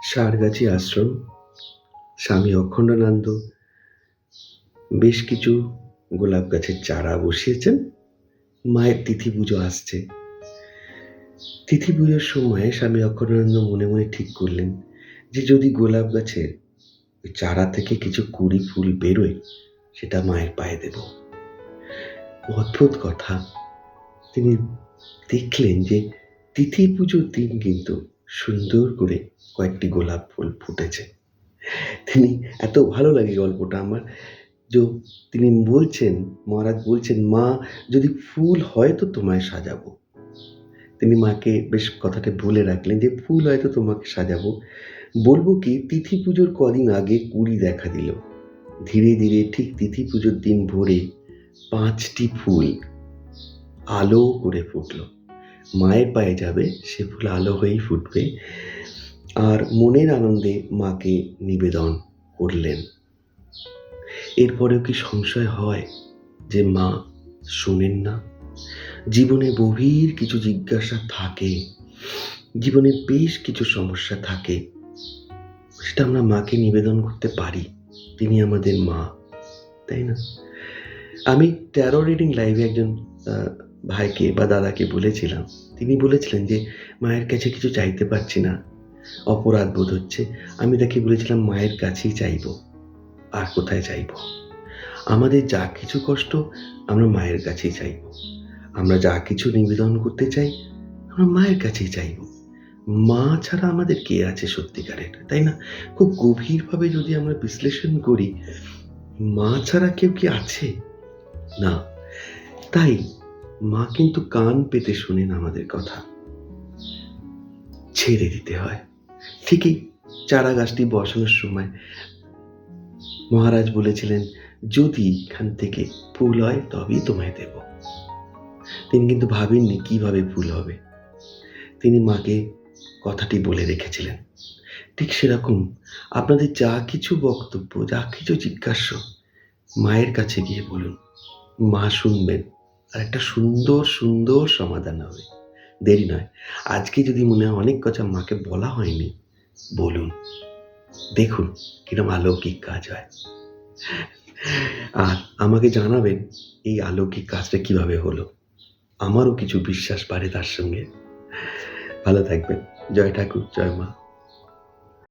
সারগাছি আশ্রম স্বামী অখণ্ডানন্দ বেশ কিছু গোলাপ গাছের চারা বসিয়েছেন। মায়ের তিথি পুজো আসছে। তিথি পুজোর সময় স্বামী অখণ্ডানন্দ মনে মনে ঠিক করলেন যে যদি গোলাপ গাছের চারা থেকে কিছু কুড়ি ফুল বেরোয় সেটা মায়ের পায়ে দেব। অদ্ভুত কথা, তিনি দেখলেন যে তিথি পুজোর দিন কিন্তু সুন্দর করে কয়েকটি গোলাপ ফুল ফুটেছে। তিনি এত ভালো লাগে গল্পটা আমার, যে তিনি বলছেন, মহারাজ বলছেন, মা যদি ফুল হয় তো তোমায় সাজাবো। তিনি মাকে বেশ কথাটা বলে রাখলেন যে ফুল হয়তো তোমাকে সাজাবো। বলবো কি, তিথি পুজোর কদিন আগে কুড়ি দেখা দিল। ধীরে ধীরে ঠিক তিথি পুজোর দিন ভোরে 5টি ফুল আলো করে ফুটলো। মায়ের পায়ে যাবে, সে ফুল আলো হয়েই ফুটবে। আর মনের আনন্দে মাকে নিবেদন করলেন। এরপরেও কি সংশয় হয় যে মা শোনেন না? জীবনে গভীর কিছু জিজ্ঞাসা থাকে, জীবনে বেশ কিছু সমস্যা থাকে, সেটা আমরা মাকে নিবেদন করতে পারি। তিনি আমাদের মা, তাই না? আমি ট্যারো রিডিং লাইভে একজন ভাইকে বা দাদাকে বলেছিলাম, তিনি বলেছিলেন যে মায়ের কাছে কিছু চাইতে পারছি না, অপরাধ বোধ হচ্ছে। আমি তাকে বলেছিলাম মায়ের কাছেই চাইব, আর কোথায় চাইব? আমাদের যা কিছু কষ্ট আমরা মায়ের কাছেই চাইব, আমরা যা কিছু নিবেদন করতে চাই আমরা মায়ের কাছেই চাইব। মা ছাড়া আমাদের কে আছে সত্যিকারের, তাই না? খুব গভীরভাবে যদি আমরা বিশ্লেষণ করি, মা ছাড়া কেউ কি আছে? না। তাই মা কিন্তু কান পেতে শোনেন আমাদের কথা, ছেড়ে দিতে হয়। ঠিকই চারা গাছটি বসানোর সময় মহারাজ বলেছিলেন, যদি এখান থেকে ফুল হয় তবেই তোমায় দেব। তিনি কিন্তু ভাবেননি কিভাবে ফুল হবে, তিনি মাকে কথাটি বলে রেখেছিলেন। ঠিক সেরকম আপনাদের যা কিছু বক্তব্য, যা কিছু জিজ্ঞাসা মায়ের কাছে গিয়ে বলুন, মা শুনবেন, আর একটা সুন্দর সুন্দর সমাধান হবে। দেরি নয়, আজকে যদি মনে হয় অনেক কথা মাকে বলা হয়নি, বলুন, দেখুন কিরকম অলৌকিক কাজ হয়। আর আমাকে জানাবেন এই অলৌকিক কাজটা কিভাবে হলো। আমারও কিছু বিশ্বাস বাড়ে তার সঙ্গে। ভালো থাকবেন। জয় ঠাকুর, জয় মা।